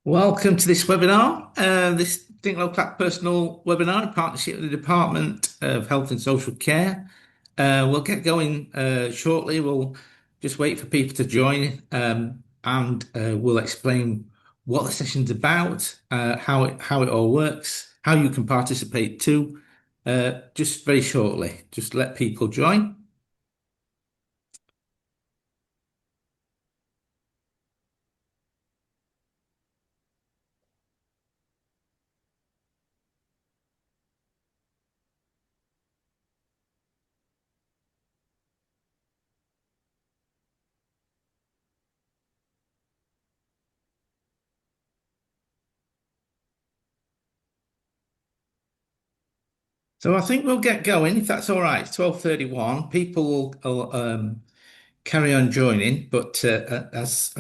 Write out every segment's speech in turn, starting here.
Welcome to this webinar. This Think Low Clap Personal webinar in partnership with the Department of Health and Social Care. We'll get going shortly. We'll just wait for people to join and we'll explain what the session's about, how it all works, how you can participate too, just very shortly. Just let people join. So I think we'll get going if that's all right. It's 12:31. People will carry on joining, but as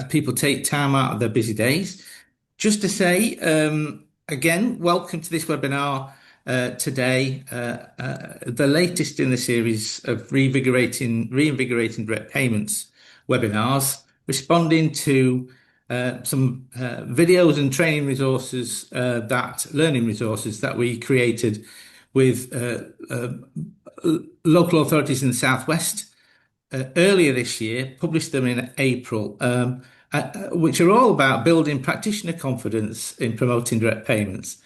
people take time out of their busy days, just to say again, welcome to this webinar today, the latest in the series of reinvigorating direct payments webinars, responding to some videos and training resources, learning resources that we created with local authorities in the Southwest earlier this year, published them in April, which are all about building practitioner confidence in promoting direct payments.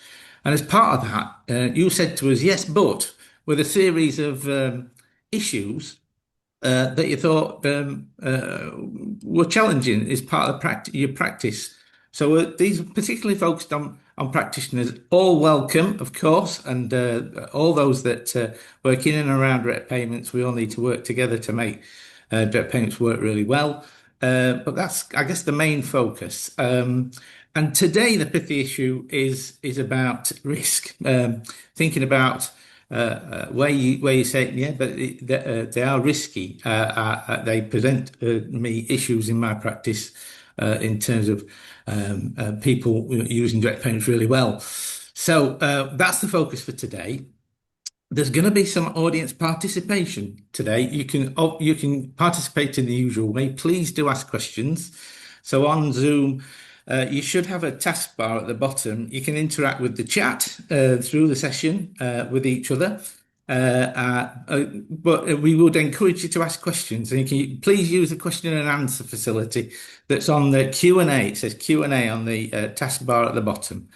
And as part of that, you said to us, yes, but with a series of issues that you thought were challenging as part of your practice. So these particularly focused on practitioners, all welcome, of course, and all those that work in and around direct payments. We all need to work together to make direct payments work really well. But that's, I guess, the main focus. And today, the pithy issue is about risk. Thinking about where you say, yeah, but they are risky. They present me issues in my practice in terms of people using direct payments really well. So that's the focus for today. There's going to be some audience participation today. You can participate in the usual way. Please do ask questions. So on Zoom, you should have a taskbar at the bottom. You can interact with the chat through the session with each other. But we would encourage you to ask questions, and you can please use the question and answer facility that's on the Q&A. It says Q&A on the taskbar at the bottom.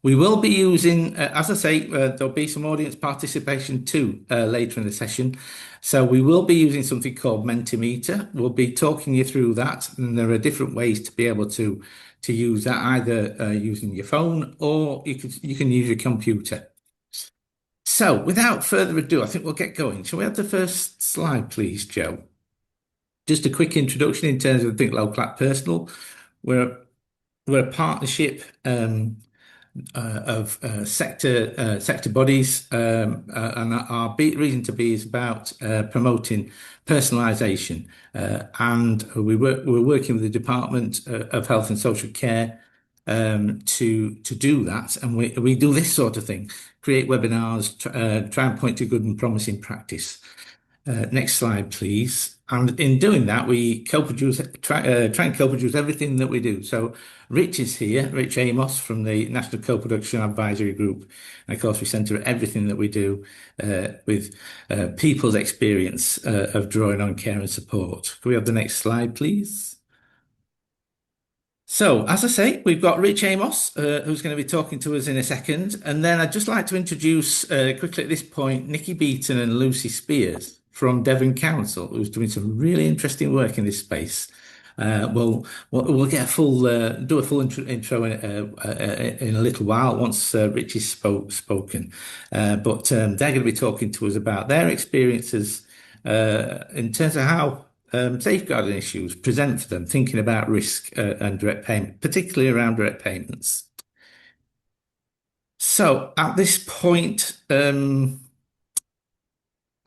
We will be using, as I say, there'll be some audience participation too later in the session. So we will be using something called Mentimeter. We'll be talking you through that, and there are different ways to be able to use that, either using your phone or you can use your computer. So without further ado, I think we'll get going. Shall we have the first slide, please, Joe? Just a quick introduction in terms of Think Low Clap Personal. We're a partnership of sector bodies, and our reason to be is about promoting personalisation. And we're working with the Department of Health and Social Care to do that, and we do this sort of thing: create webinars, try and point to good and promising practice. Next slide, please. And in doing that, we try and co-produce everything that we do. So Rich is here, Rich Amos from the National Co-Production Advisory Group. And of course, we centre everything that we do with people's experience of drawing on care and support. Can we have the next slide, please? So, as I say, we've got Rich Amos, who's going to be talking to us in a second. And then I'd just like to introduce quickly at this point, Nikki Beaton and Lucy Spears from Devon Council, who's doing some really interesting work in this space. We'll get do a full intro in a little while once Rich is spoken. But they're going to be talking to us about their experiences in terms of how safeguarding issues present for them, thinking about risk and direct payment, particularly around direct payments. So at this point, I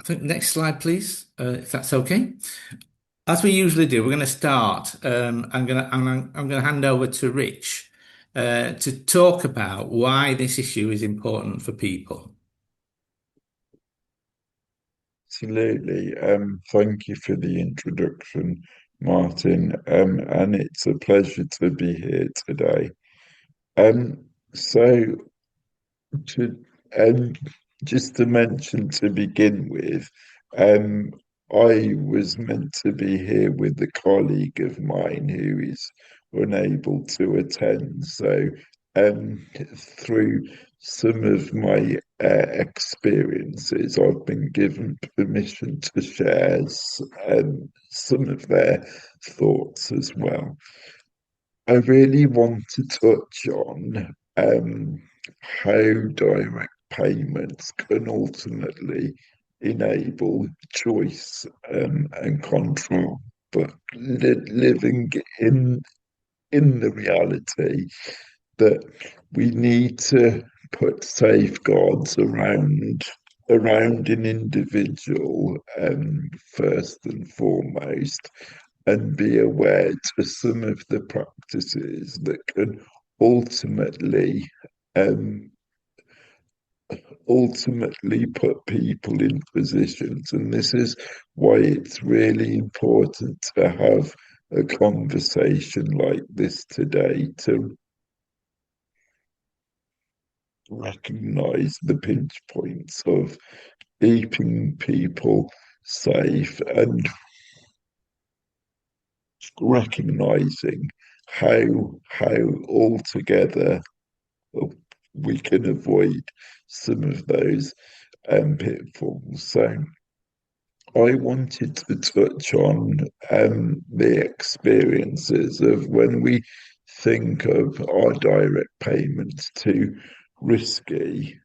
think next slide, please, if that's okay. As we usually do, we're going to start. I'm going to hand over to Rich to talk about why this issue is important for people. Absolutely. Thank you for the introduction, Martin, and it's a pleasure to be here today. Um, so to um, just to mention to begin with, um, I was meant to be here with a colleague of mine who is unable to attend. So, through some of my experiences, I've been given permission to share some of their thoughts as well. I really want to touch on how direct payments can ultimately enable choice and control, but living in the reality that we need to put safeguards around an individual first and foremost, and be aware to some of the practices that can ultimately um, ultimately put people in positions. And this is why it's really important to have a conversation like this today to recognize the pinch points of keeping people safe and recognizing how altogether we can avoid some of those pitfalls. So I wanted to touch on the experiences of when we think of our direct payments too risky,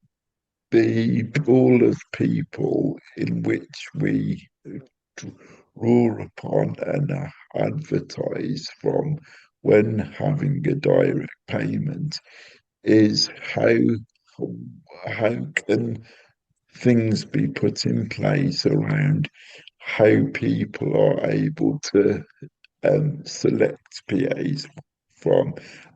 the pool of people in which we draw upon and advertise from when having a direct payment is how can things be put in place around how people are able to select PAs from.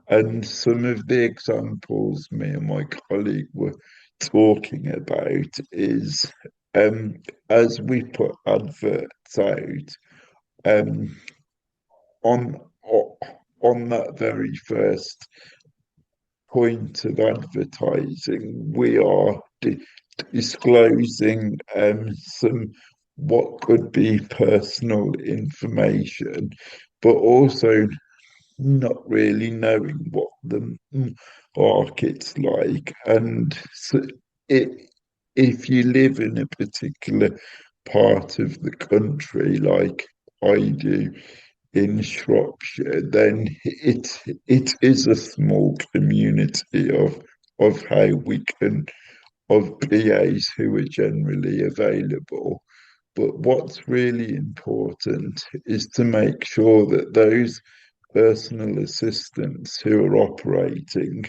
And some of the examples me and my colleague were talking about is um, as we put adverts out um, on on that very first point of advertising, we are disclosing some what could be personal information, but also not really knowing what the market's like. And so it, if you live in a particular part of the country, like I do in Shropshire, then it is a small community of how we can of PAs who are generally available. But what's really important is to make sure that those personal assistants who are operating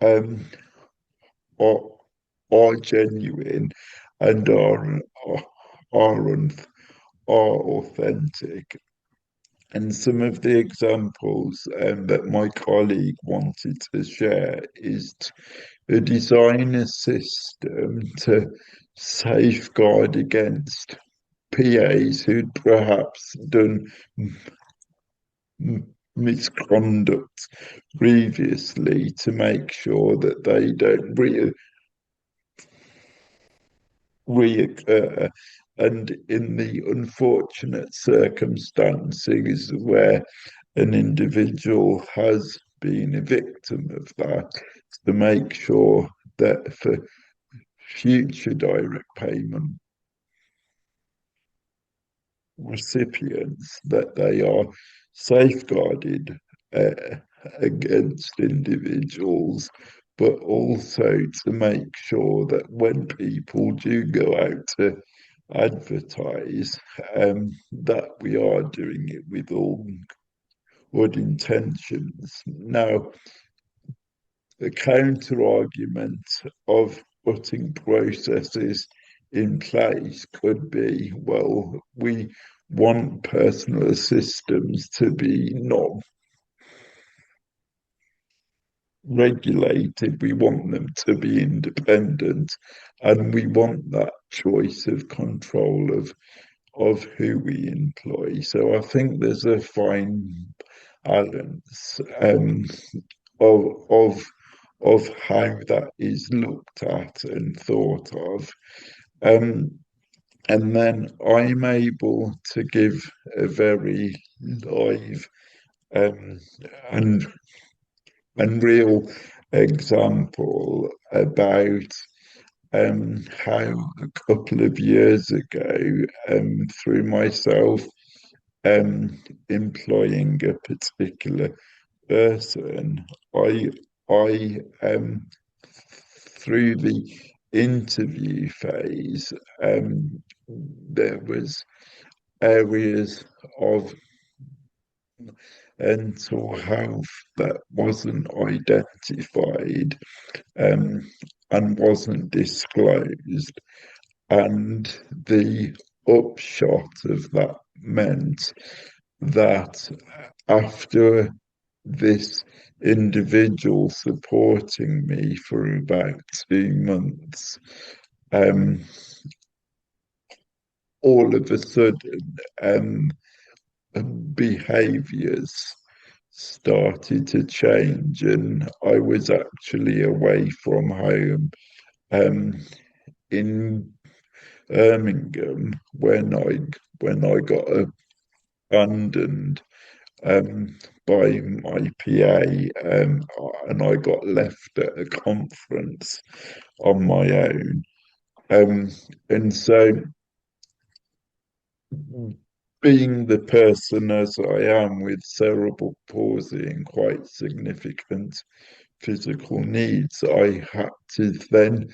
um, are, are genuine and are, are authentic. And some of the examples that my colleague wanted to share is to design a system to safeguard against PAs who'd perhaps done misconduct previously to make sure that they don't reoccur. And in the unfortunate circumstances where an individual has been a victim of that, to make sure that for future direct payment recipients that they are safeguarded uh, against individuals, but also to make sure that when people do go out to advertise, that we are doing it with all good intentions. Now, the counter argument of putting processes in place could be, well, we want personal assistants to be not regulated, we want them to be independent, and we want that choice of control of who we employ. So I think there's a fine balance of of of how that is looked at and thought of. Um, and then I'm able to give a very live um, and real example about how a couple of years ago, through myself employing a particular person, I I through the interview phase, there was areas of mental health that wasn't identified um, and wasn't disclosed. And the upshot of that meant that after this individual supporting me for about 2 months, um, all of a sudden, behaviors started to change, and I was actually away from home um, in Birmingham when I got abandoned um, by my PA, and I got left at a conference on my own. Um, and so, being the person as I am with cerebral palsy and quite significant physical needs, I had to then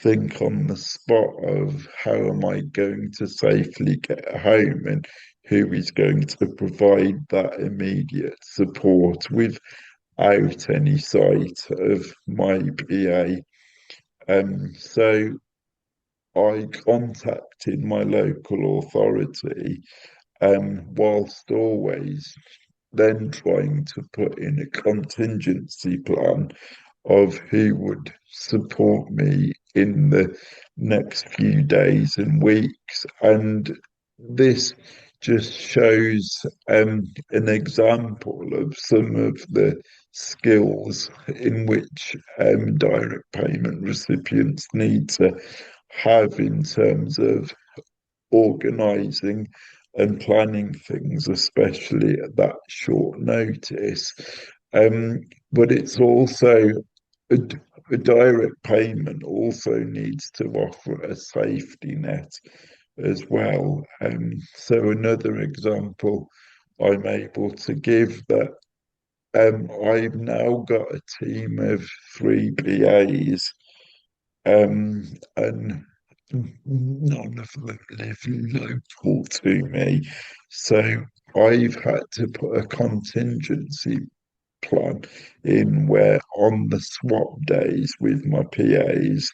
think on the spot of how am I going to safely get home and who is going to provide that immediate support without any sight of my PA. So I contacted my local authority, whilst always then trying to put in a contingency plan of who would support me in the next few days and weeks. And this just shows an example of some of the skills in which direct payment recipients need to have in terms of organising and planning things, especially at that short notice. But it's also a, a direct payment also needs to offer a safety net as well. So another example I'm able to give that I've now got a team of 3 PAs, and none of them live local to me. So I've had to put a contingency plan in where on the swap days with my PAs,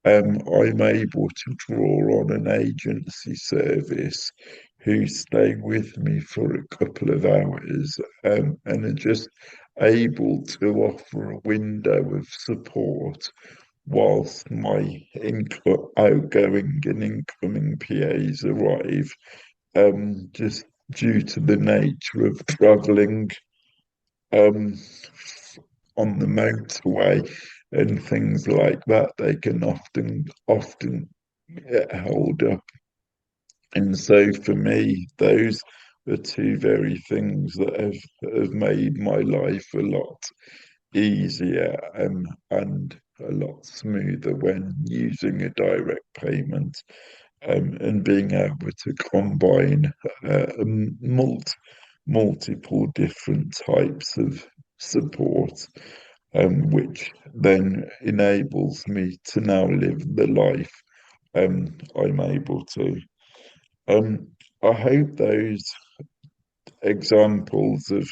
I'm able to draw on an agency service who stay with me for a couple of hours, and are just able to offer a window of support whilst my outgoing and incoming PAs arrive, just due to the nature of travelling um, on the motorway and things like that, they can often get held up. And so for me, those are two very things that have made my life a lot easier, and a lot smoother when using a direct payment, and being able to combine multiple different types of support, which then enables me to now live the life I'm able to. Um, I hope those examples have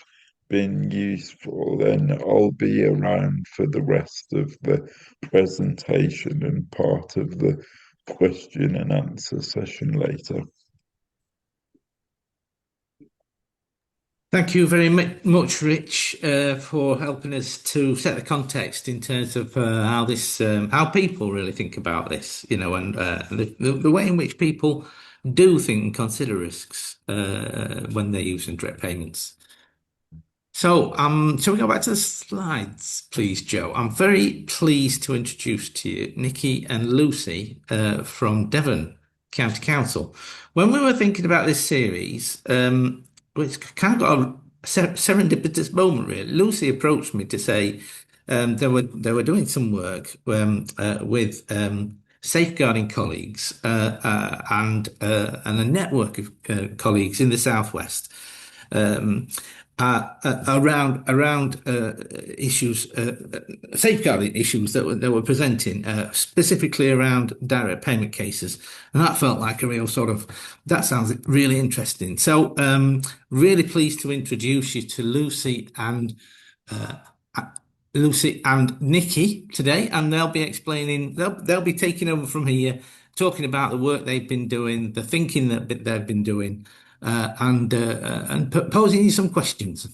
been useful, and I'll be around for the rest of the presentation and part of the question and answer session later. Thank you very much, Rich, for helping us to set the context in terms of how how people really think about this, and the way in which people do think and consider risks when they're using direct payments. So, shall we go back to the slides, please, Joe? I'm very pleased to introduce to you Nikki and Lucy from Devon County Council. When we were thinking about this series, it's kind of got a serendipitous moment, really. Lucy approached me to say they were doing some work with safeguarding colleagues and a network of colleagues in the Southwest um, around issues, safeguarding issues that were presenting, specifically around direct payment cases, and that felt like a real sort of that sounds really interesting. So, really pleased to introduce you to uh, Lucy and Nikki today, and they'll be explaining. They'll be taking over from here, talking about the work they've been doing, the thinking that they've been doing, and posing you some questions.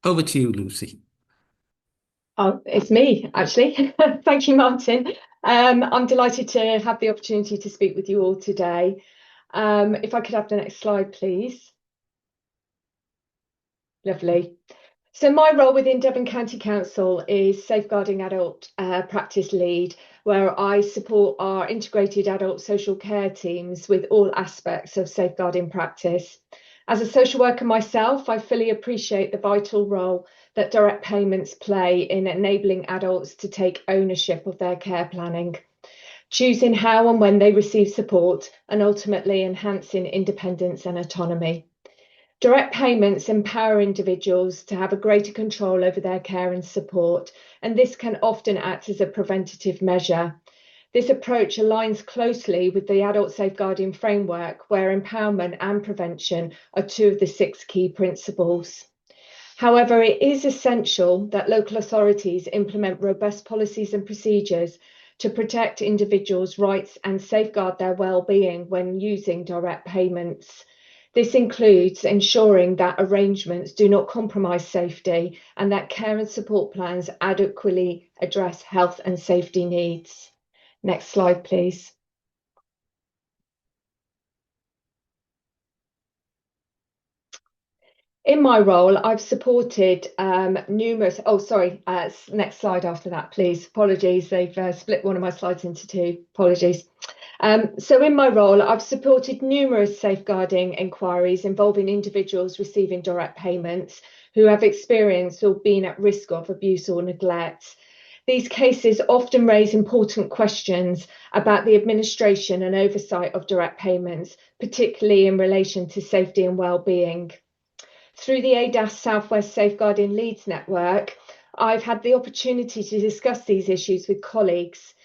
Over to you, Lucy. Oh, it's me, actually. Thank you, Martin. I'm delighted to have the opportunity to speak with you all today. If I could have the next slide, please. Lovely. So my role within Devon County Council is Safeguarding Adult Practice Lead, where I support our integrated adult social care teams with all aspects of safeguarding practice. As a social worker myself, I fully appreciate the vital role that direct payments play in enabling adults to take ownership of their care planning, choosing how and when they receive support, and ultimately enhancing independence and autonomy. Direct payments empower individuals to have a greater control over their care and support, and this can often act as a preventative measure. This approach aligns closely with the Adult Safeguarding Framework, where empowerment and prevention are two of the 6 key principles. However, it is essential that local authorities implement robust policies and procedures to protect individuals' rights and safeguard their well-being when using direct payments. This includes ensuring that arrangements do not compromise safety and that care and support plans adequately address health and safety needs. Next slide, please. In my role, I've supported numerous, next slide after that, please. Apologies, they've split one of my slides into 2. Apologies. So in my role, I've supported numerous safeguarding inquiries involving individuals receiving direct payments who have experienced or been at risk of abuse or neglect. These cases often raise important questions about the administration and oversight of direct payments, particularly in relation to safety and well-being. Through the ADAS Southwest Safeguarding Leads Network, I've had the opportunity to discuss these issues with colleagues,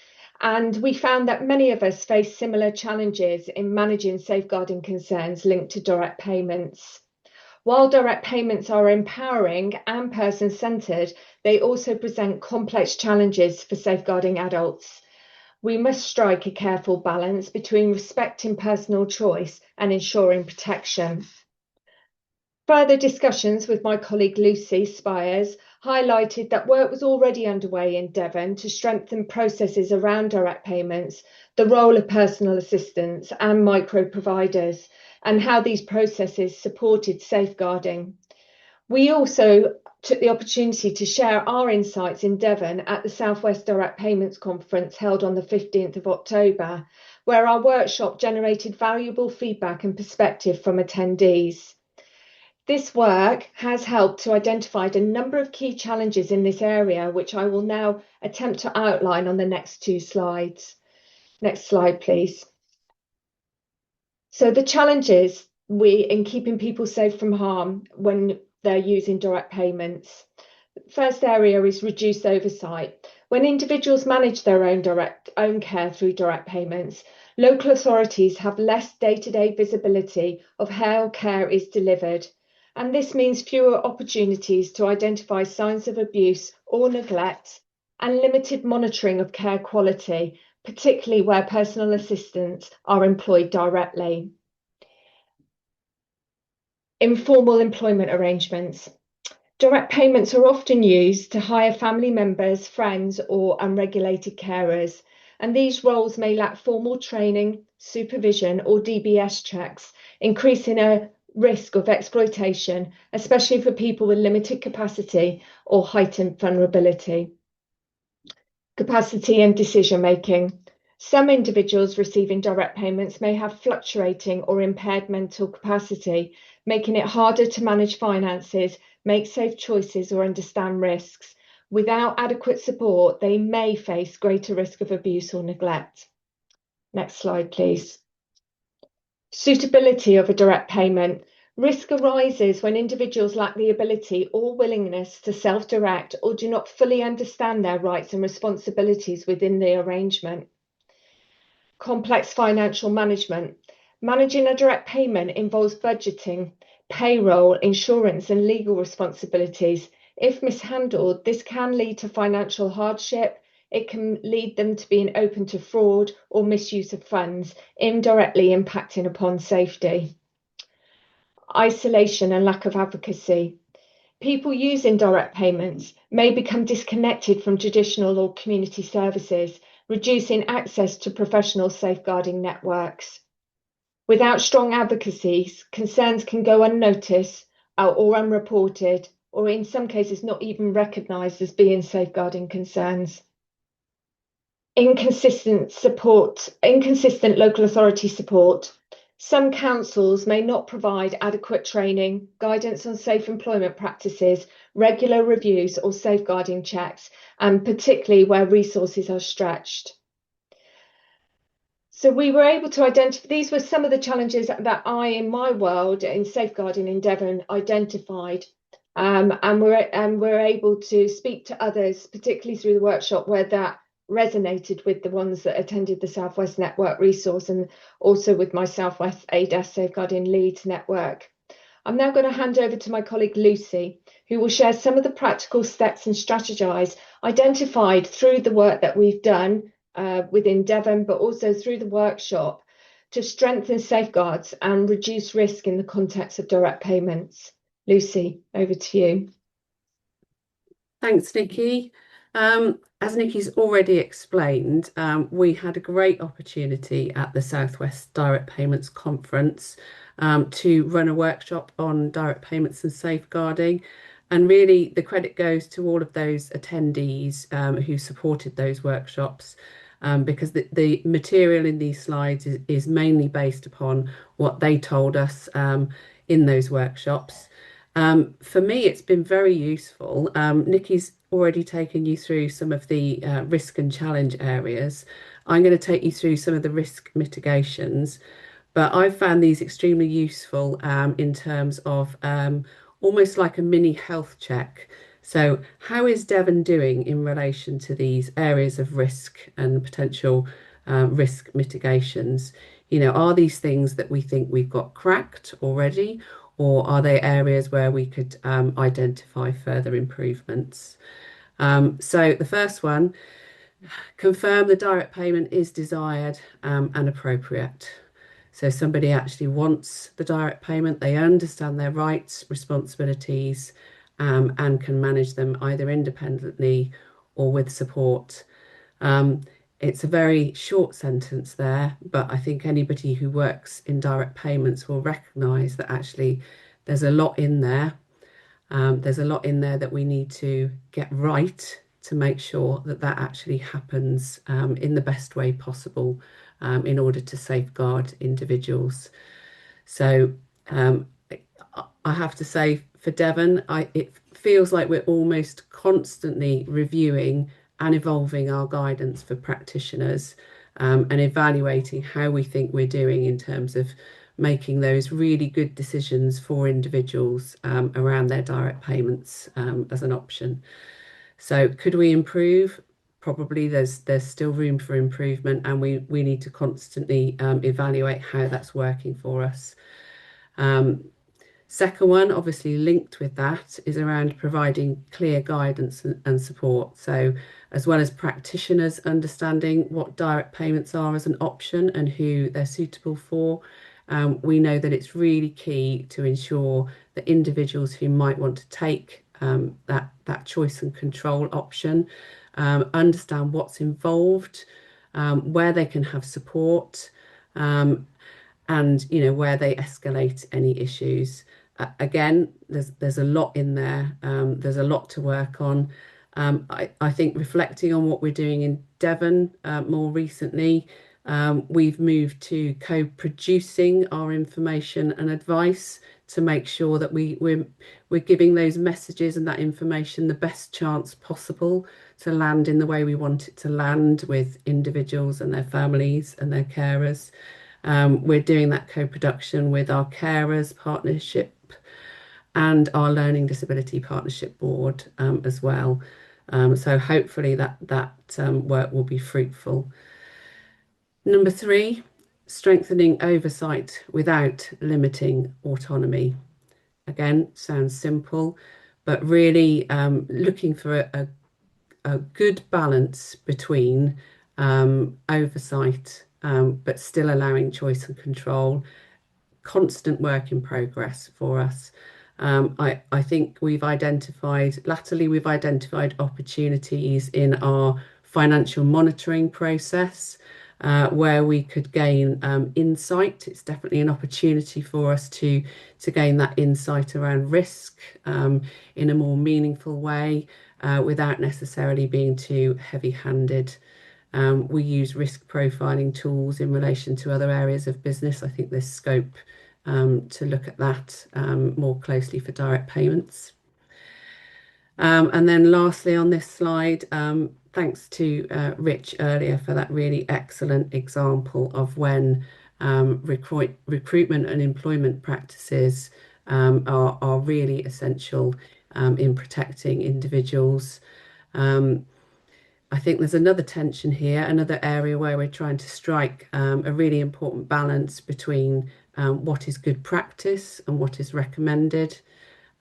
and we found that many of us face similar challenges in managing safeguarding concerns linked to direct payments. While direct payments are empowering and person-centred, they also present complex challenges for safeguarding adults. We must strike a careful balance between respecting personal choice and ensuring protection. Further discussions with my colleague Lucy Spires highlighted that work was already underway in Devon to strengthen processes around direct payments, the role of personal assistants and micro providers, and how these processes supported safeguarding. We also took the opportunity to share our insights in Devon at the Southwest Direct Payments Conference held on the 15th of October, where our workshop generated valuable feedback and perspective from attendees. This work has helped to identify a number of key challenges in this area, which I will now attempt to outline on the next 2 slides. Next slide, please. So the challenges in keeping people safe from harm when they're using direct payments. First area is reduced oversight. When individuals manage their own care through direct payments, local authorities have less day-to-day visibility of how care is delivered. And this means fewer opportunities to identify signs of abuse or neglect and limited monitoring of care quality, particularly where personal assistants are employed directly. Informal employment arrangements. Direct payments are often used to hire family members, friends, or unregulated carers, and these roles may lack formal training, supervision, or DBS checks, increasing a risk of exploitation, especially for people with limited capacity or heightened vulnerability. Capacity and decision making. Some individuals receiving direct payments may have fluctuating or impaired mental capacity, making it harder to manage finances, make safe choices, or understand risks. Without adequate support, they may face greater risk of abuse or neglect. Next slide, please. Suitability of a direct payment. Risk arises when individuals lack the ability or willingness to self-direct or do not fully understand their rights and responsibilities within the arrangement. Complex financial management. Managing a direct payment involves budgeting, payroll, insurance, and legal responsibilities. If mishandled, this can lead to financial hardship. It can lead them to being open to fraud or misuse of funds, indirectly impacting upon safety. Isolation and lack of advocacy. People using direct payments may become disconnected from traditional or community services, reducing access to professional safeguarding networks. Without strong advocacy, concerns can go unnoticed or unreported, or in some cases not even recognised as being safeguarding concerns. Inconsistent local authority support. Some councils may not provide adequate training, guidance on safe employment practices, regular reviews or safeguarding checks, and particularly where resources are stretched. So we were able to identify, these were some of the challenges that I, in my world, in safeguarding in Devon, identified. And we're able to speak to others, particularly through the workshop, where that resonated with the ones that attended the South West Network resource and also with my South West ADAS Safeguarding Leeds network. I'm now going to hand over to my colleague Lucy, who will share some of the practical steps and strategies identified through the work that we've done within Devon, but also through the workshop to strengthen safeguards and reduce risk in the context of direct payments. Lucy, over to you. Thanks, Nikki. As Nikki's already explained, we had a great opportunity at the South West Direct Payments Conference to run a workshop on direct payments and safeguarding. And really, the credit goes to all of those attendees who supported those workshops, because the material in these slides is mainly based upon what they told us in those workshops. For me, it's been very useful. Nikki's already taken you through some of the risk and challenge areas. I'm going to take you through some of the risk mitigations, but I've found these extremely useful in terms of almost like a mini health check. So how is Devon doing in relation to these areas of risk and potential risk mitigations? You know, are these things that we think we've got cracked already, or are they areas where we could identify further improvements? So the first one, confirm the direct payment is desired and appropriate. So somebody actually wants the direct payment, they understand their rights, responsibilities, and can manage them either independently or with support. It's a very short sentence there, but I think anybody who works in direct payments will recognise that actually there's a lot in there. There's a lot in there that we need to get right to make sure that that actually happens in the best way possible in order to safeguard individuals. So I have to say, for Devon, it feels like we're almost constantly reviewing and evolving our guidance for practitioners and evaluating how we think we're doing in terms of making those really good decisions for individuals around their direct payments as an option. So could we improve? Probably there's still room for improvement, and we need to constantly evaluate how that's working for us. Second one, obviously linked with that, is around providing clear guidance and support. So as well as practitioners understanding what direct payments are as an option and who they're suitable for, we know that it's really key to ensure that individuals who might want to take that choice and control option understand what's involved, where they can have support, and where they escalate any issues. Again, there's a lot in there. There's a lot to work on. I think reflecting on what we're doing in Devon more recently, we've moved to co-producing our information and advice to make sure that we're giving those messages and that information the best chance possible to land in the way we want it to land with individuals and their families and their carers. We're doing that co-production with our carers partnership and our Learning Disability Partnership Board as well. So hopefully that work will be fruitful. Number 3, strengthening oversight without limiting autonomy. Again, sounds simple, but really looking for a good balance between oversight, but still allowing choice and control. Constant work in progress for us. I think latterly we've identified opportunities in our financial monitoring process where we could gain insight. It's definitely an opportunity for us to gain that insight around risk in a more meaningful way without necessarily being too heavy-handed. We use risk profiling tools in relation to other areas of business. I think there's scope to look at that more closely for direct payments. And then lastly on this slide, thanks to Rich earlier for that really excellent example of when recruitment and employment practices are really essential in protecting individuals. I think there's another tension here, another area where we're trying to strike a really important balance between what is good practice and what is recommended,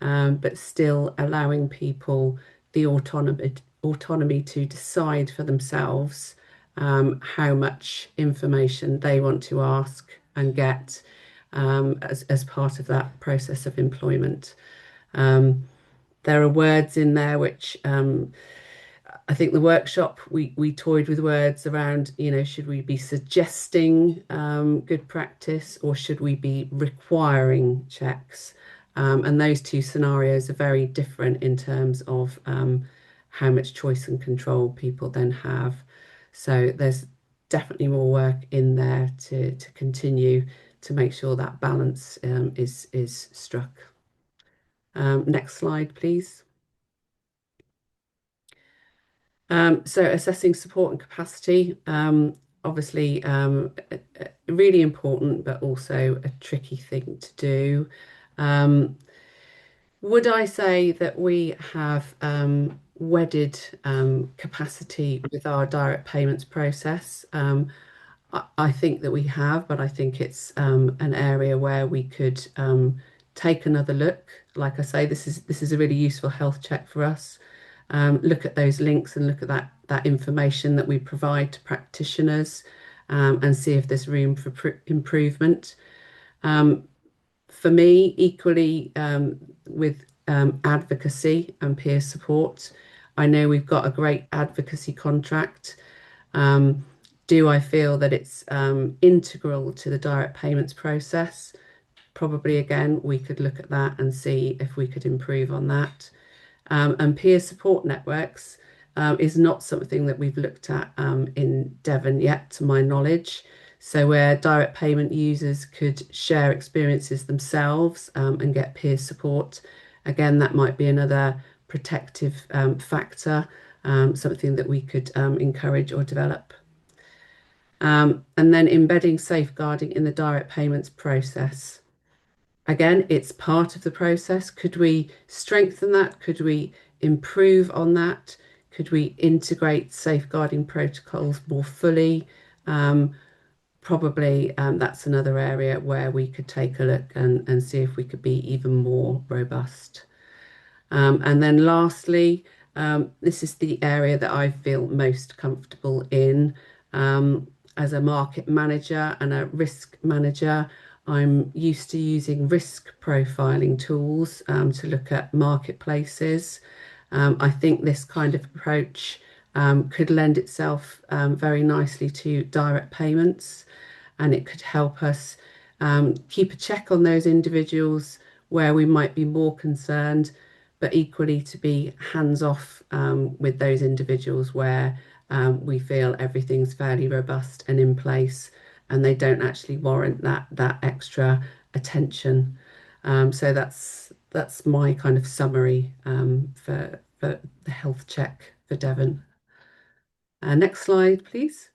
but still allowing people the autonomy to decide for themselves how much information they want to ask and get as part of that process of employment. There are words in there which I think the workshop we toyed with words around, should we be suggesting good practice or should we be requiring checks? And those two scenarios are very different in terms of how much choice and control people then have. So there's definitely more work in there to continue to make sure that balance is struck. Next slide, please. So assessing support and capacity, obviously really important, but also a tricky thing to do. Would I say that we have wedded capacity with our direct payments process? I think that we have, but I think it's an area where we could take another look. Like I say, this is a really useful health check for us. Look at those links and look at that information that we provide to practitioners and see if there's room for improvement. For me, equally with advocacy and peer support, I know we've got a great advocacy contract. Do I feel that it's integral to the direct payments process? Probably, again, we could look at that and see if we could improve on that. And peer support networks is not something that we've looked at in Devon yet, to my knowledge. So where direct payment users could share experiences themselves and get peer support, again, that might be another protective factor, something that we could encourage or develop. And then embedding safeguarding in the direct payments process. Again, it's part of the process. Could we strengthen that? Could we improve on that? Could we integrate safeguarding protocols more fully? Probably that's another area where we could take a look and see if we could be even more robust. And then lastly, this is the area that I feel most comfortable in. As a market manager and a risk manager, I'm used to using risk profiling tools to look at marketplaces. I think this kind of approach could lend itself very nicely to direct payments. and it could help us keep a check on those individuals where we might be more concerned, but equally to be hands off with those individuals where we feel everything's fairly robust and in place and they don't actually warrant that extra attention. So that's my kind of summary for the health check for Devon. Next slide, please.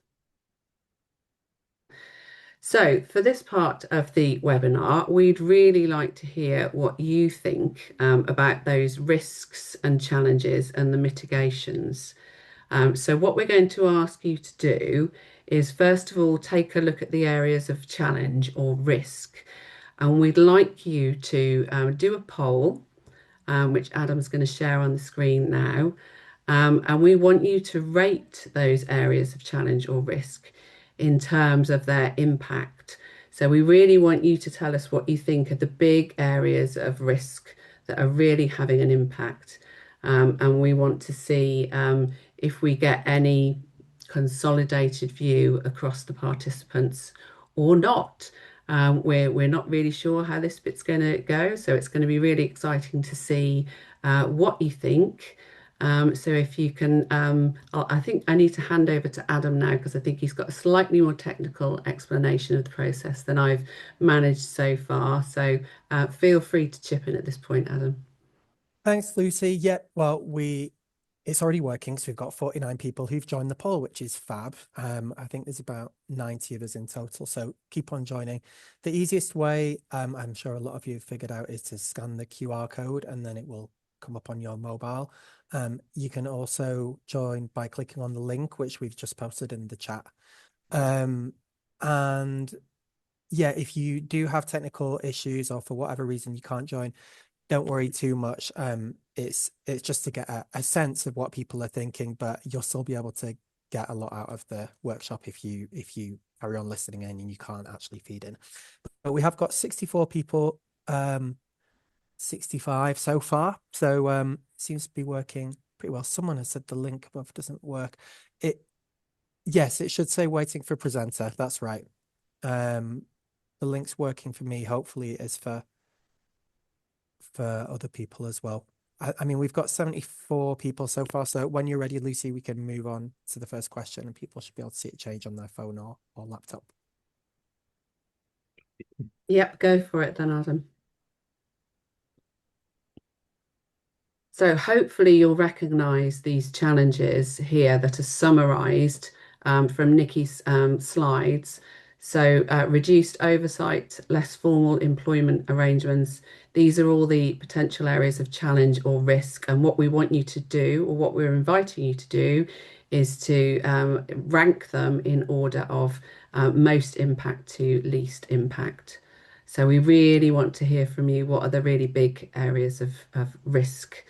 So for this part of the webinar, we'd really like to hear what you think about those risks and challenges and the mitigations. So what we're going to ask you to do is, first of all, take a look at the areas of challenge or risk. And we'd like you to do a poll, which Adam's going to share on the screen now. And we want you to rate those areas of challenge or risk in terms of their impact. So we really want you to tell us what you think are the big areas of risk that are really having an impact. And we want to see if we get any consolidated view across the participants or not. We're not really sure how this bit's going to go, so it's going to be really exciting to see what you think. So if you can, I think I need to hand over to Adam now because I think he's got a slightly more technical explanation of the process than I've managed so far. So feel free to chip in at this point, Adam. Thanks, Lucy. Yeah, well, it's already working. So we've got 49 people who've joined the poll, which is fab. I think there's about 90 of us in total. So keep on joining. The easiest way, I'm sure a lot of you have figured out, is to scan the QR code and then it will come up on your mobile. You can also join by clicking on the link, which we've just posted in the chat. And yeah, if you do have technical issues or for whatever reason you can't join, don't worry too much. It's just to get a sense of what people are thinking, but you'll still be able to get a lot out of the workshop if you carry on listening in and you can't actually feed in. But we have got 64 people, 65 so far. So it seems to be working pretty well. Someone has said the link above doesn't work. Yes, it should say waiting for presenter. That's right. The link's working for me. Hopefully it is for other people as well. I mean, we've got 74 people so far. So when you're ready, Lucy, we can move on to the first question and people should be able to see it change on their phone or laptop. Yep, go for it then, Adam. So hopefully you'll recognise these challenges here that are summarised from Nikki's slides. So reduced oversight, less formal employment arrangements. These are all the potential areas of challenge or risk. And what we want you to do, or what we're inviting you to do, is to rank them in order of most impact to least impact. So we really want to hear from you. What are the really big areas of risk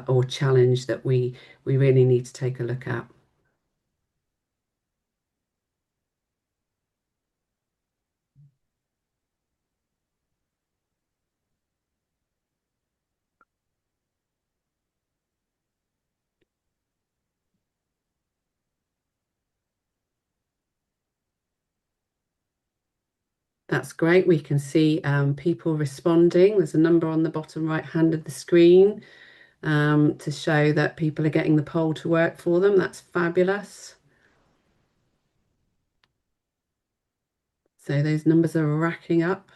or challenge that we really need to take a look at? That's great. We can see people responding. There's a number on the bottom right hand of the screen to show that people are getting the poll to work for them. That's fabulous. So those numbers are racking up.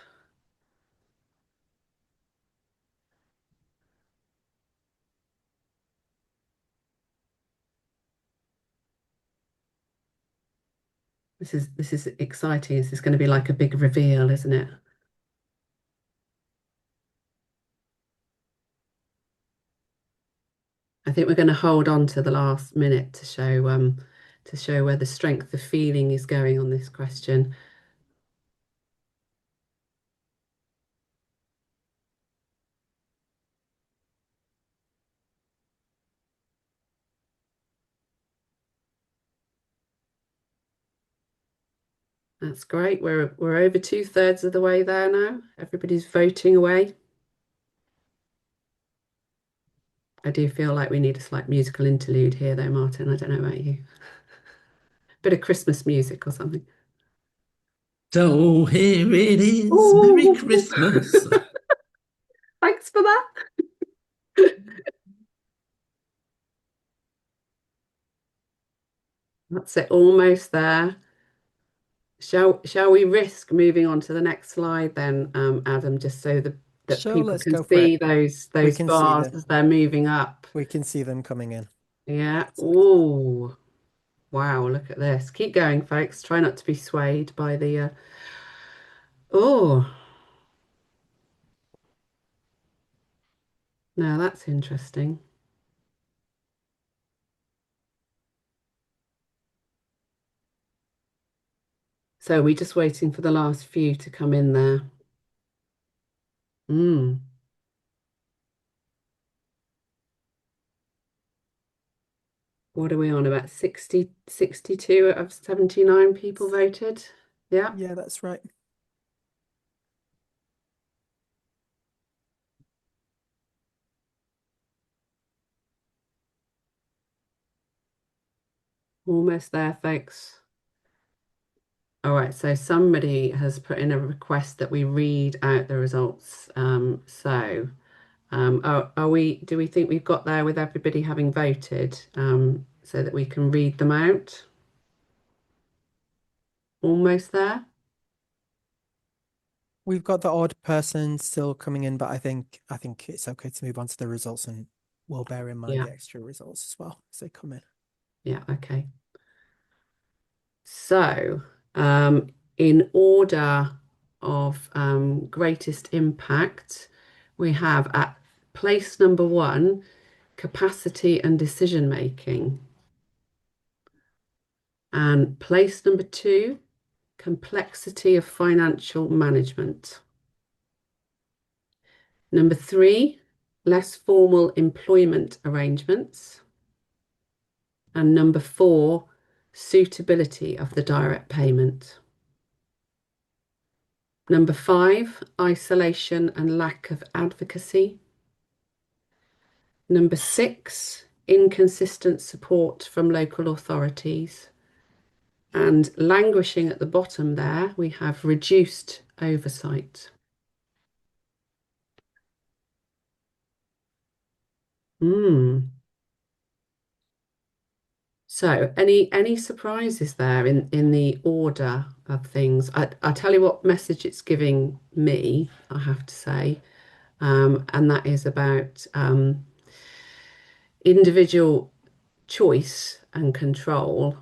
This is exciting. This is going to be like a big reveal, isn't it? I think we're going to hold on to the last minute to show where the strength of feeling is going on this question. That's great. We're over 2/3 of the way there now. Everybody's voting away. I do feel like we need a slight musical interlude here, though, Martin. I don't know about you. Bit of Christmas music or something. So here it is. Merry Oh, Christmas. thanks for that. That's it, almost there. Shall we risk moving on to the next slide then, Adam, just so that Sure, people let's can go for see it. We those can see bars them. as they're moving up. We can see them coming in. Yeah. Oh, wow, look at this. Keep going, folks. Try not to be swayed by the oh, no, that's interesting. So we're just waiting for the last few to come in there. What are we on? About 60, 62 of 79 people voted. Yeah. Yeah, that's right. Almost there, folks. All right, so somebody has put in a request that we read out the results. Do we think we've got there with everybody having voted, so that we can read them out? Almost there? We've got the odd person still coming in, but I think it's okay to move on to the results, and we'll bear in mind Yeah. the extra results as well as they come in. Yeah, okay. So, in order of greatest impact, we have at place number 1, capacity and decision making. And place number 2, complexity of financial management. Number 3, less formal employment arrangements. And number 4, suitability of the direct payment. Number 5, isolation and lack of advocacy. Number 6, inconsistent support from local authorities. And languishing at the bottom there, we have reduced oversight. So any surprises there in the order of things? I tell you what message it's giving me, I have to say, and that is about individual choice and control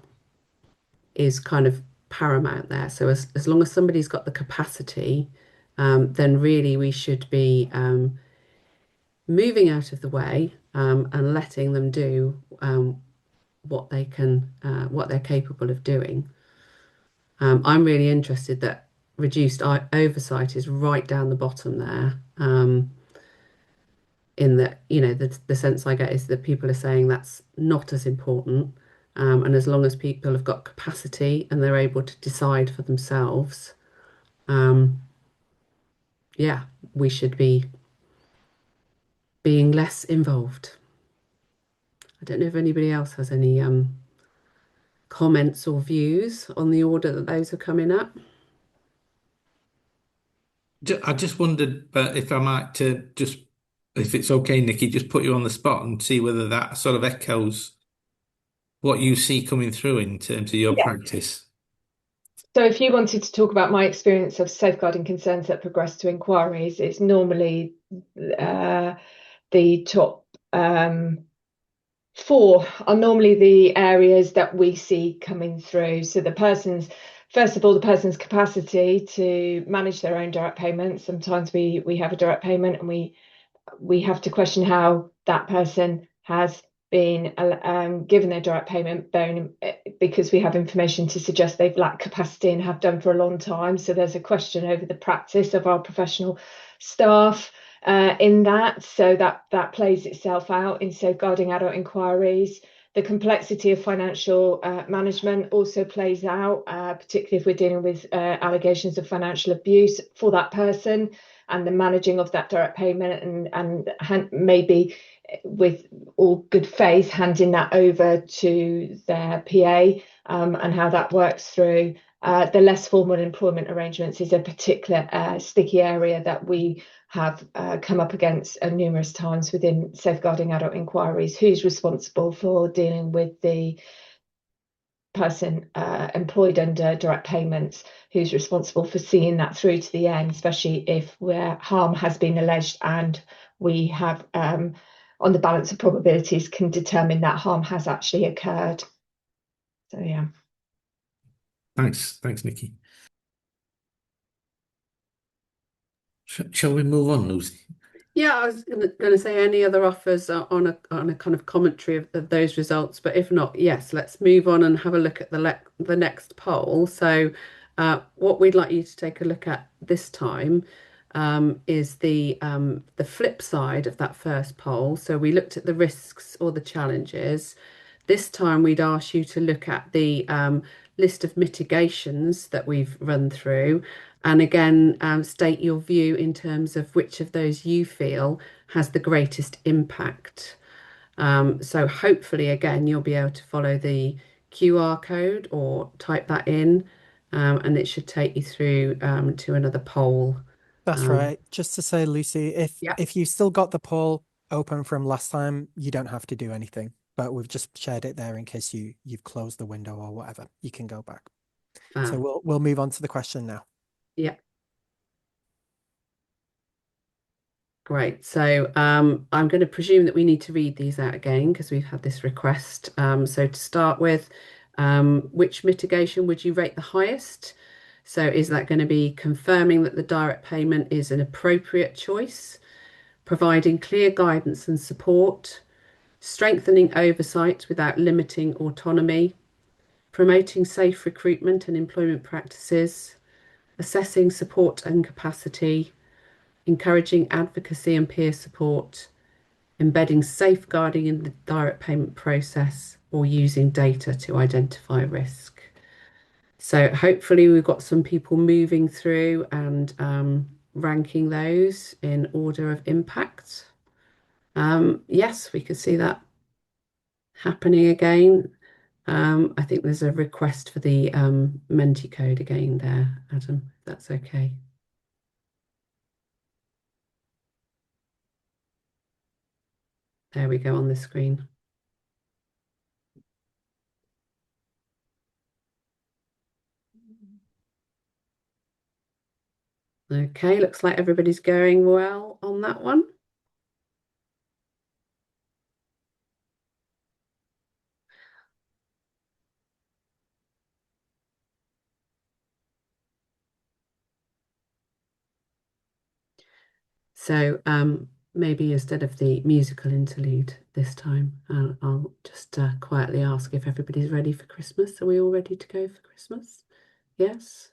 is kind of paramount there. So as long as somebody's got the capacity, then really we should be moving out of the way and letting them do what they're capable of doing. I'm really interested that reduced oversight is right down the bottom there. In that, the sense I get is that people are saying that's not as important. And as long as people have got capacity and they're able to decide for themselves, yeah, we should be being less involved. I don't know if anybody else has any comments or views on the order that those are coming up. I just wondered if I might if it's okay, Nikki, just put you on the spot and see whether that sort of echoes what you see coming through in terms of your practice. So if you wanted to talk about my experience of safeguarding concerns that progress to inquiries, it's normally the top 4 are normally the areas that we see coming through. So first of all, the person's capacity to manage their own direct payments. Sometimes we have a direct payment and we have to question how that person has been given their direct payment, because we have information to suggest they've lacked capacity and have done for a long time. So there's a question over the practice of our professional staff in that. So that plays itself out in safeguarding adult inquiries. The complexity of financial management also plays out, particularly if we're dealing with allegations of financial abuse for that person. and the managing of that direct payment, and maybe with all good faith handing that over to their PA, and how that works through. The less formal employment arrangements is a particular sticky area that we have come up against numerous times within safeguarding adult inquiries. Who's responsible for dealing with the person employed under direct payments? Who's responsible for seeing that through to the end, especially if where harm has been alleged and we have, on the balance of probabilities, can determine that harm has actually occurred. So yeah. Thanks, Nikki. Shall we move on, Lucy? Yeah, I was going to say any other offers on a kind of commentary of those results, but if not, yes, let's move on and have a look at the next poll. So, what we'd like you to take a look at this time is the flip side of that first poll. So we looked at the risks or the challenges. This time we'd ask you to look at the list of mitigations that we've run through, and again state your view in terms of which of those you feel has the greatest impact. So hopefully again you'll be able to follow the QR code or type that in, and it should take you through to another poll. That's right. Just to say, Lucy, Yeah. if you still got the poll open from last time, you don't have to do anything. But we've just shared it there in case you've closed the window or whatever. You can go back. So we'll move on to the question now. Yeah. Great. So I'm going to presume that we need to read these out again because we've had this request. So to start with, which mitigation would you rate the highest? So is that going to be confirming that the direct payment is an appropriate choice, providing clear guidance and support, strengthening oversight without limiting autonomy, promoting safe recruitment and employment practices, assessing support and capacity, encouraging advocacy and peer support, embedding safeguarding in the direct payment process, or using data to identify risk? So hopefully we've got some people moving through and ranking those in order of impact. Yes, we could see that happening again. I think there's a request for the Menti code again there, Adam, if that's okay. There we go on the screen. Okay, looks like everybody's going well on that one. So maybe instead of the musical interlude this time, I'll just quietly ask if everybody's ready for Christmas. Are we all ready to go for Christmas? Yes?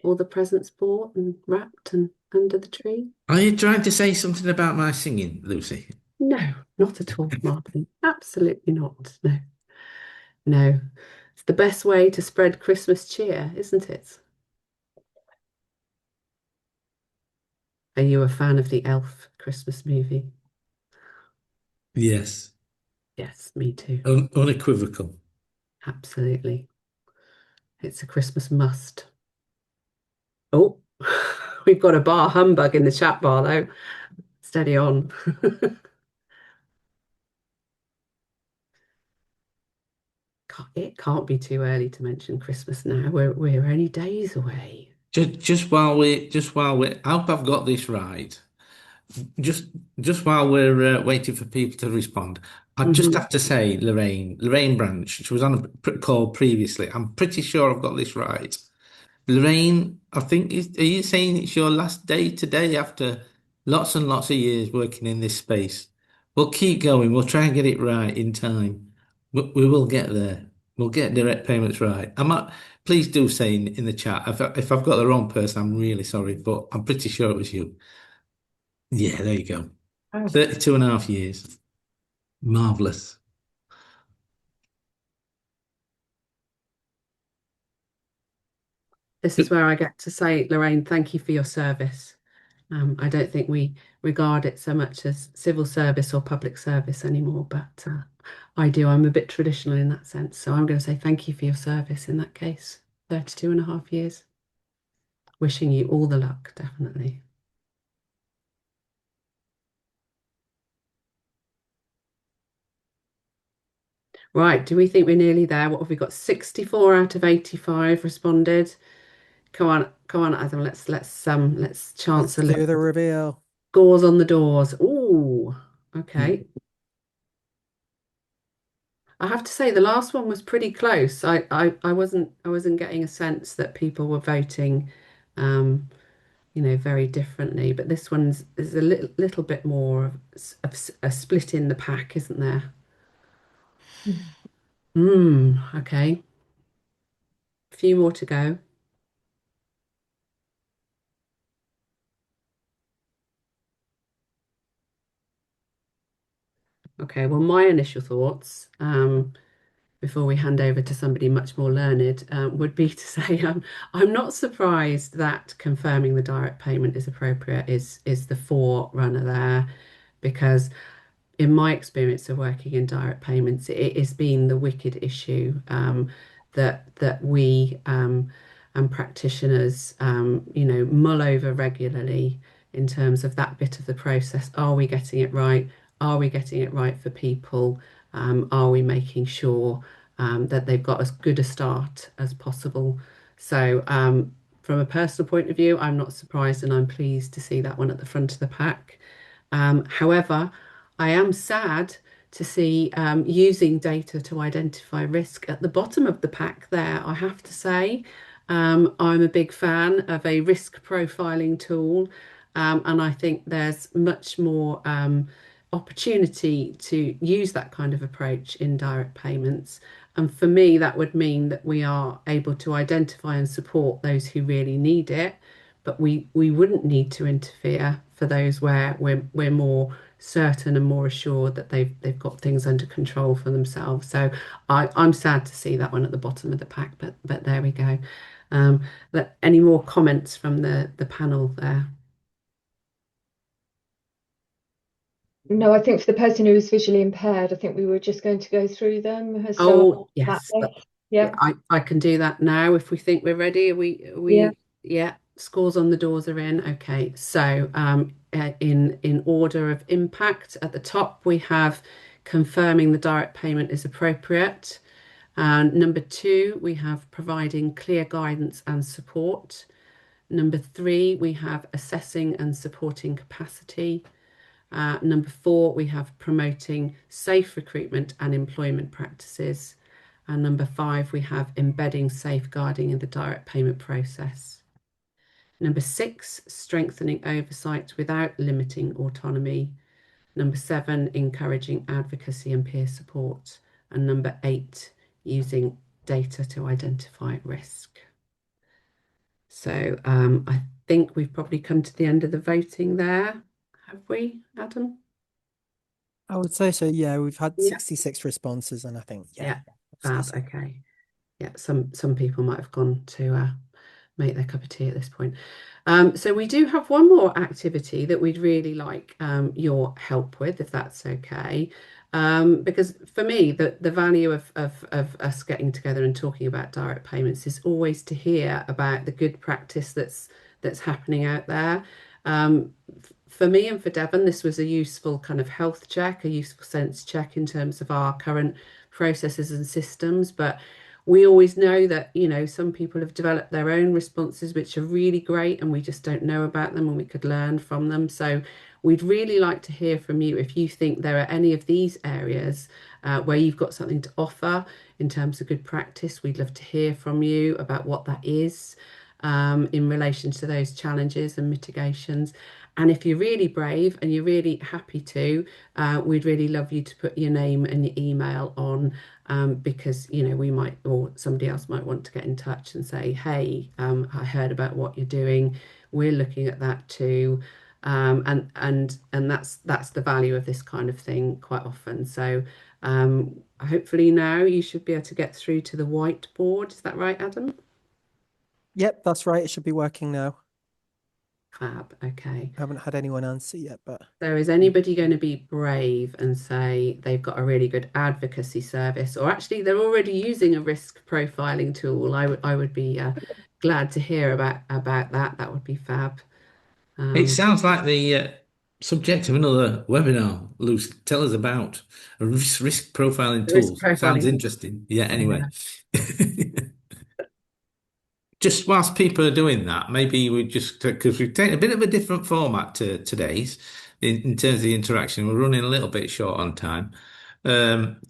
All the presents bought and wrapped and under the tree? Are you trying to say something about my singing, Lucy? No, not at all, Martin. Absolutely not. No. No. It's the best way to spread Christmas cheer, isn't it? Are you a fan of the Elf Christmas movie? Yes. Yes, me too. Unequivocal. Absolutely. It's a Christmas must. Oh, we've got a bar humbug in the chat bar though. Steady on. It can't be too early to mention Christmas now. We're only days away. Just while we, I hope I've got this right. Just while we're waiting for people to respond, I just have to say, Lorraine Branch, she was on a call previously. I'm pretty sure I've got this right. Lorraine, I think, are you saying it's your last day today after lots and lots of years working in this space? We'll keep going. We'll try and get it right in time. We will get there. We'll get direct payments right. Please do say in the chat if I've got the wrong person. I'm really sorry, but I'm pretty sure it was you. Yeah, there you go. 32 and a half years. Marvelous. This is where I get to say, Lorraine, thank you for your service. I don't think we regard it so much as civil service or public service anymore, but I do. I'm a bit traditional in that sense. So I'm going to say thank you for your service in that case. 32 and a half years. Wishing you all the luck, definitely. Right, do we think we're nearly there? What have we got? 64 out of 85 responded. Come on, Adam. Let's chance Let's a do little the reveal. scores on the doors. Ooh, okay. I have to say the last one was pretty close. I wasn't getting a sense that people were voting very differently, but this one's is a little bit more of a split in the pack, isn't there? Okay. A few more to go. Okay, well, my initial thoughts, before we hand over to somebody much more learned, would be to say I'm not surprised that confirming the direct payment is appropriate is the forerunner there, because in my experience of working in direct payments, it has been the wicked issue that we and practitioners, mull over regularly in terms of that bit of the process. Are we getting it right? Are we getting it right for people? Are we making sure that they've got as good a start as possible? So, from a personal point of view, I'm not surprised and I'm pleased to see that one at the front of the pack. However, I am sad to see using data to identify risk at the bottom of the pack there, I have to say. I'm a big fan of a risk profiling tool, and I think there's much more opportunity to use that kind of approach in direct payments. And for me, that would mean that we are able to identify and support those who really need it, but we wouldn't need to interfere for those where we're more certain and more assured that they've got things under control for themselves. So I'm sad to see that one at the bottom of the pack, but there we go. Any more comments from the panel there? No, I think for the person who was visually impaired, I think we were just going to go through them. Oh, That yes. list. Yeah, Yeah. I can do that now if we think we're ready. Yeah. Yeah, scores on the doors are in. Okay, so in order of impact, at the top we have confirming the direct payment is appropriate. Number 2, we have providing clear guidance and support. Number 3, we have assessing and supporting capacity. Number 4, we have promoting safe recruitment and employment practices. And number 5, we have embedding safeguarding in the direct payment process. Number 6, strengthening oversight without limiting autonomy. Number 7, encouraging advocacy and peer support. And number 8, using data to identify risk. So I think we've probably come to the end of the voting there. Have we, Adam? I would say so. Yeah, we've had Yeah. 66 responses, and I think Yeah. I'd Fab. say so. Okay. Yeah. Some people might have gone to make their cup of tea at this point. So we do have one more activity that we'd really like your help with, if that's okay. Because for me, the value of us getting together and talking about direct payments is always to hear about the good practice that's happening out there. For me and for Devon, this was a useful kind of health check, a useful sense check in terms of our current processes and systems. But we always know that, some people have developed their own responses, which are really great, and we just don't know about them and we could learn from them. So we'd really like to hear from you if you think there are any of these areas where you've got something to offer in terms of good practice. We'd love to hear from you about what that is in relation to those challenges and mitigations. And if you're really brave and you're really happy to, we'd really love you to put your name and your email on, because we might, or somebody else might want to get in touch and say, hey, I heard about what you're doing. We're looking at that too. And that's the value of this kind of thing quite often. So hopefully now you should be able to get through to the whiteboard. Is that right, Adam? Yep, that's right. It should be working now. Fab. Okay. I haven't had anyone answer yet, but So is anybody going to be brave and say they've got a really good advocacy service, or actually they're already using a risk profiling tool? I would be glad to hear about that. That would be fab. It sounds like the subject of another webinar, Lucy. Tell us about a risk profiling Risk tools. Sounds profiling. interesting. Yeah, anyway. Yeah. Just whilst people are doing that, maybe we just, because we've taken a bit of a different format to today's in terms of the interaction. We're running a little bit short on time.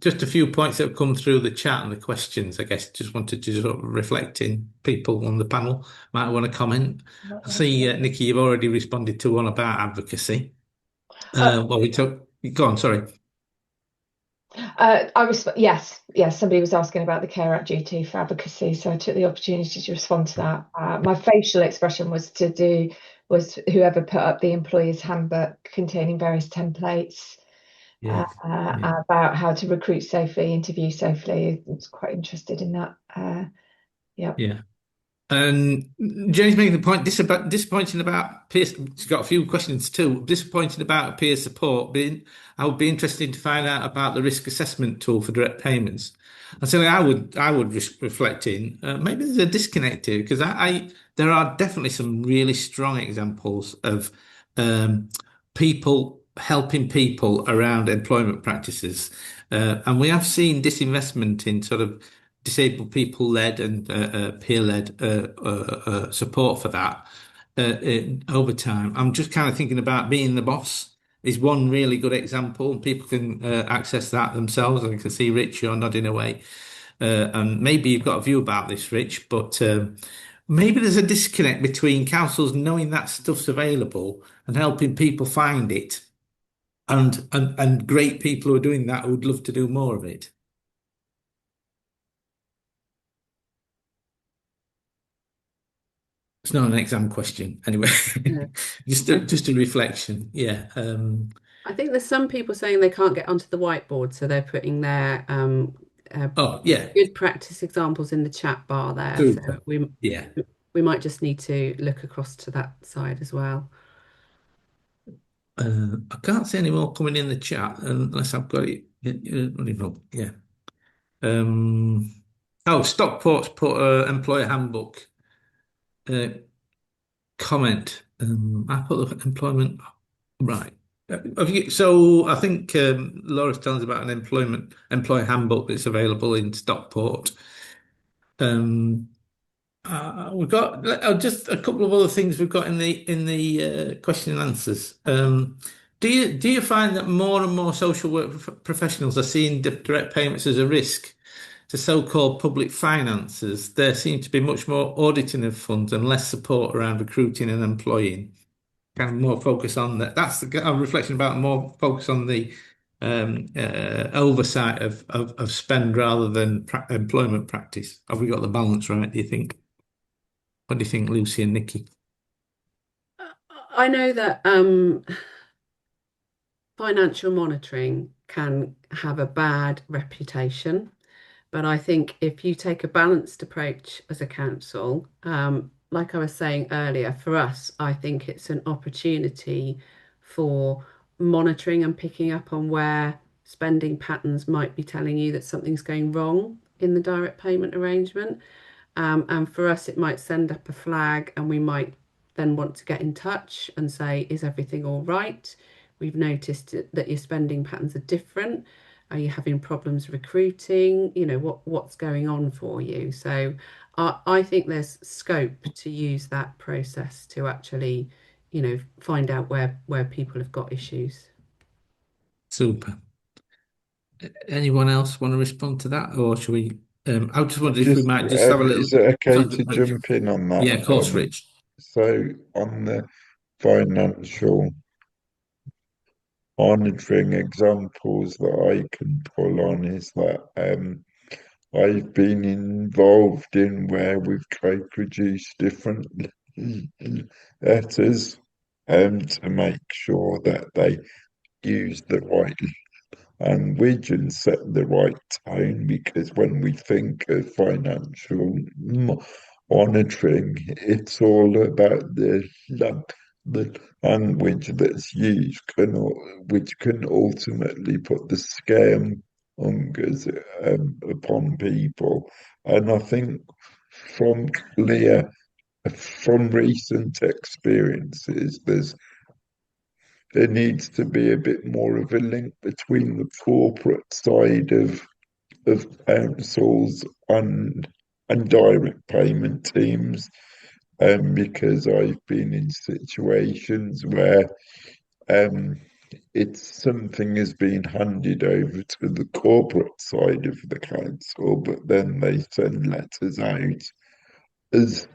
Just a few points that have come through the chat and the questions, I guess. Just wanted to sort of reflect in people on the panel might want to comment. I see, Nikki, you've already responded to one about advocacy. Well, we took, go on, sorry. Yes, somebody was asking about the Care Act duty for advocacy, so I took the opportunity to respond to that. My facial expression was whoever put up the employer's handbook containing various templates Yeah. about how to recruit safely, interview safely. I was quite interested in that. Yeah. And James making the point disappointing about peer. She's got a few questions too. Disappointing about peer support. I would be interested to find out about the risk assessment tool for direct payments. And so I would reflect in maybe there's a disconnect here because there are definitely some really strong examples of people helping people around employment practices, and we have seen disinvestment in sort of disabled people led and peer led support for that over time. I'm just kind of thinking about Being the Boss is one really good example, and people can access that themselves. I can see Rich, you're nodding away, and maybe you've got a view about this, Rich, but maybe there's a disconnect between councils knowing that stuff's available and helping people find it, and great people who are doing that who would love to do more of it. It's not an exam question, anyway. Yeah. just a reflection. Yeah. I think there's some people saying they can't get onto the whiteboard, so they're putting their Oh, yeah. good practice examples in the chat bar there. Super. So Yeah. we might just need to look across to that side as well. I can't see any more coming in the chat unless I've got it. Yeah. Stockport's put employer handbook comment. I put the employment right. So I think Laura's telling us about an employer handbook that's available in Stockport. We've got just a couple of other things we've got in the question and answers. Do you find that more and more social work professionals are seeing direct payments as a risk to so-called public finances? There seems to be much more auditing of funds and less support around recruiting and employing. Kind of more focus on that. That's a reflection about more focus on the oversight of spend rather than employment practice. Have we got the balance right, do you think? What do you think, Lucy and Nikki? I know that financial monitoring can have a bad reputation, but I think if you take a balanced approach as a council, like I was saying earlier, for us, I think it's an opportunity for monitoring and picking up on where spending patterns might be telling you that something's going wrong in the direct payment arrangement. And for us, it might send up a flag, and we might then want to get in touch and say, is everything all right? We've noticed that your spending patterns are different. Are you having problems recruiting? You know, what's going on for you? So I think there's scope to use that process to actually, you know, find out where people have got issues. Super. Anyone else want to respond to that, or should we? I just wondered if we might just have a little. Is it okay to jump in on that? Yeah, of course, Rich. So on the financial monitoring examples that I can pull on is that I've been involved in where we've co-produced different letters to make sure that they use the right language and set the right tone, because when we think of financial monitoring, it's all about the the language that's used which can ultimately put the scaremongers upon people. And I think from clear, from recent experiences, there needs to be a bit more of a link between the corporate side of councils and direct payment teams, because I've been in situations where it's something has been handed over to the corporate side of the council, but then they send letters out as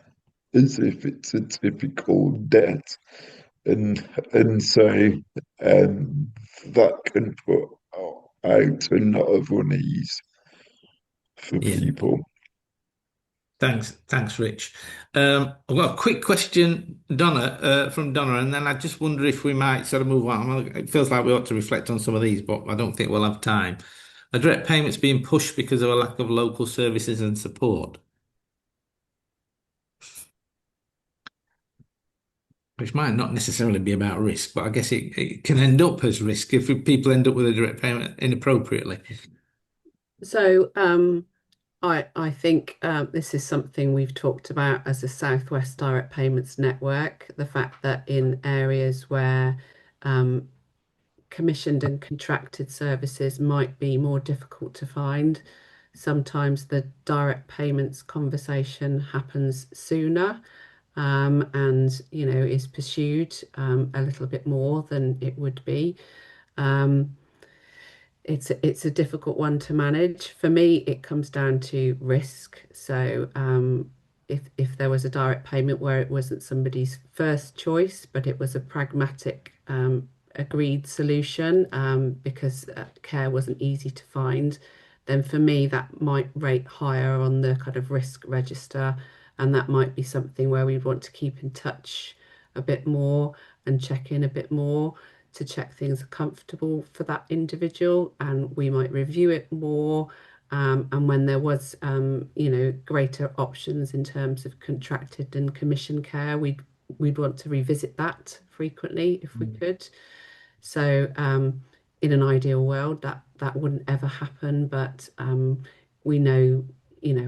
if it's a typical debt, and so that can put out a lot of unease for Yeah. people. Thanks, Rich. I've got a quick question, Donna, from Donna, and then I just wonder if we might sort of move on. It feels like we ought to reflect on some of these, but I don't think we'll have time. Are direct payments being pushed because of a lack of local services and support? Which might not necessarily be about risk, but I guess it can end up as risk if people end up with a direct payment inappropriately. So I think this is something we've talked about as a South West Direct Payments Network, the fact that in areas where commissioned and contracted services might be more difficult to find, sometimes the direct payments conversation happens sooner, and is pursued a little bit more than it would be. It's a difficult one to manage. For me, it comes down to risk. So if there was a direct payment where it wasn't somebody's first choice, but it was a pragmatic agreed solution, because care wasn't easy to find, then for me that might rate higher on the kind of risk register, and that might be something where we'd want to keep in touch a bit more and check in a bit more to check things are comfortable for that individual, and we might review it more. And when there was, greater options in terms of contracted and commission care, we'd want to revisit that frequently if we could. So, in an ideal world, that wouldn't ever happen, but we know,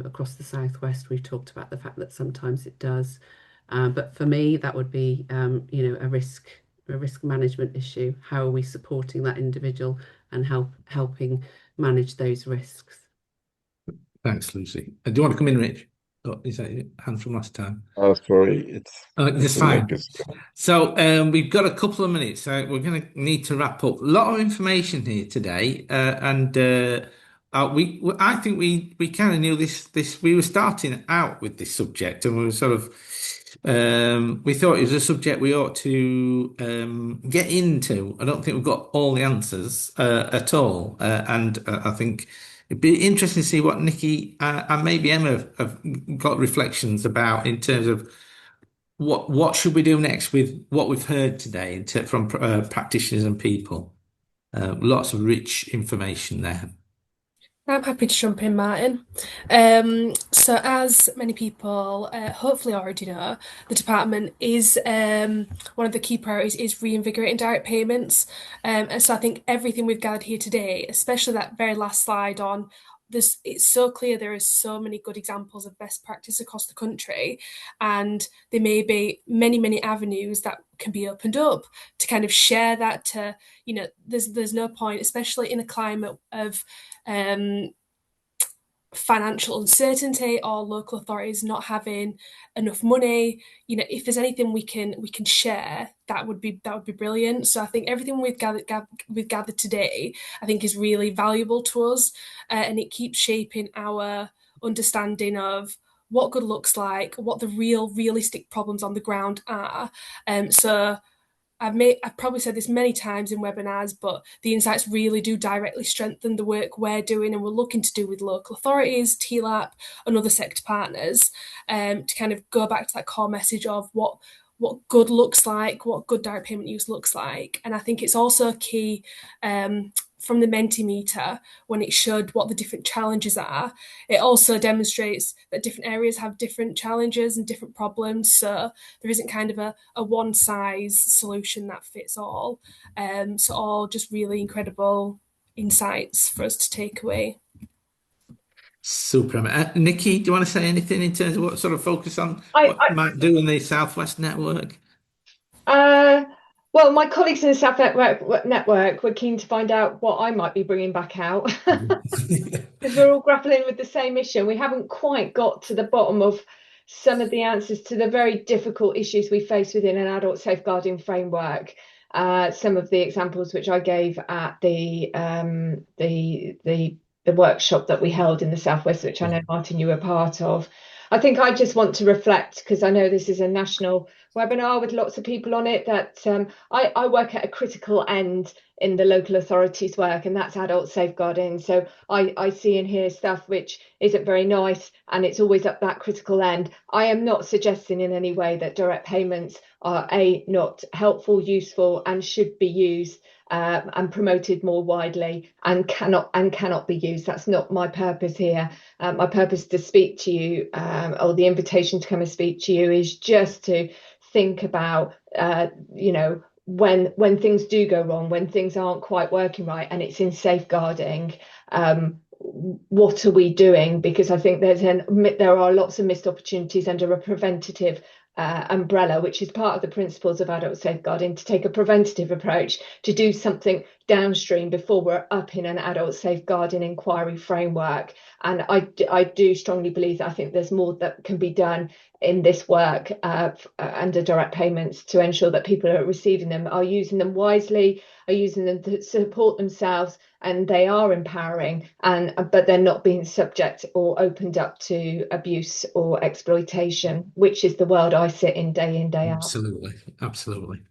across the Southwest, we've talked about the fact that sometimes it does. But for me, that would be, a risk management issue. How are we supporting that individual and helping manage those risks? Thanks, Lucy. Do you want to come in, Rich? Oh, is that your hand from last time? Oh, sorry, That's a fine. legacy. So we've got a couple of minutes, so we're going to need to wrap up. A lot of information here today, and I think we kind of knew this. We were starting out with this subject, and we were sort of we thought it was a subject we ought to get into. I don't think we've got all the answers at all, and I think it'd be interesting to see what Nikki and maybe Emma have got reflections about in terms of what should we do next with what we've heard today from practitioners and people. Lots of rich information there. I'm happy to jump in, Martin. So as many people hopefully already know, the department is one of the key priorities is reinvigorating direct payments. And so I think everything we've gathered here today, especially that very last slide on this, it's so clear there is so many good examples of best practice across the country, and there may be many, many avenues that can be opened up to kind of share that to, there's no point, especially in a climate of financial uncertainty or local authorities not having enough money. If there's anything we can share, that would be brilliant. So I think everything we've gathered today, I think, is really valuable to us, and it keeps shaping our understanding of what good looks like, what the realistic problems on the ground are. So I've probably said this many times in webinars, but the insights really do directly strengthen the work we're doing and we're looking to do with local authorities, TLAP, and other sector partners, to kind of go back to that core message of what good looks like, what good direct payment use looks like. And I think it's also key from the Mentimeter when it showed what the different challenges are. It also demonstrates that different areas have different challenges and different problems. So there isn't kind of a one size solution that fits all. So all just really incredible insights for us to take away. Super. Nikki, do you want to say anything in terms of what sort of focus on what I you might do in the Southwest Network? Well, my colleagues in the South Network were keen to find out what I might be bringing back out because we're all grappling with the same issue. We haven't quite got to the bottom of some of the answers to the very difficult issues we face within an adult safeguarding framework. Some of the examples which I gave at the workshop that we held in the Southwest, which I know, Martin, you were part of. I think I just want to reflect, because I know this is a national webinar with lots of people on it, that I work at a critical end in the local authorities' work, and that's adult safeguarding. So I see and hear stuff which isn't very nice, and it's always at that critical end. I am not suggesting in any way that direct payments are not helpful, useful, and should be used and promoted more widely, and cannot be used. That's not my purpose here. My purpose to speak to you, or the invitation to come and speak to you, is just to think about, when things do go wrong, when things aren't quite working right, and it's in safeguarding. What are we doing? Because I think there are lots of missed opportunities under a preventative umbrella, which is part of the principles of adult safeguarding, to take a preventative approach, to do something downstream before we're up in an adult safeguarding inquiry framework. And I do strongly believe that I think there's more that can be done in this work under direct payments to ensure that people are receiving them, are using them wisely, are using them to support themselves, and they are empowering, but they're not being subject or opened up to abuse or exploitation, which is the world I sit in, day out. Absolutely.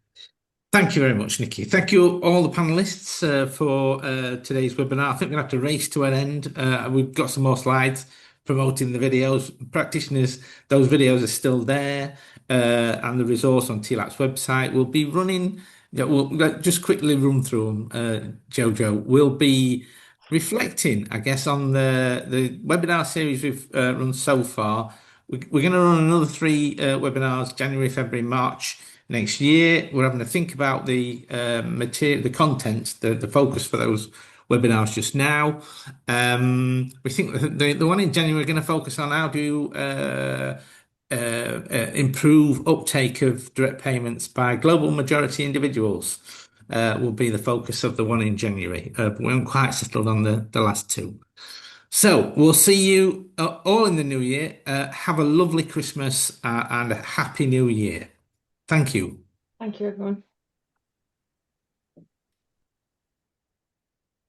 Thank you very much, Nikki. Thank you all the panelists for today's webinar. I think we're going to have to race to an end. We've got some more slides promoting the videos. Practitioners, those videos are still there, and the resource on TLAC's website will be running. We'll just quickly run through them. Jojo will be reflecting, I guess, on the webinar series we've run so far. We're going to run another 3 webinars, January, February, March next year. We're having to think about the material, the content, the focus for those webinars just now. We think the one in January, we're going to focus on how to improve uptake of direct payments by global majority individuals. Will be the focus of the one in January. We haven't quite settled on the last 2. So we'll see you all in the new year. Have a lovely Christmas and a happy new year. Thank you. Thank you, everyone.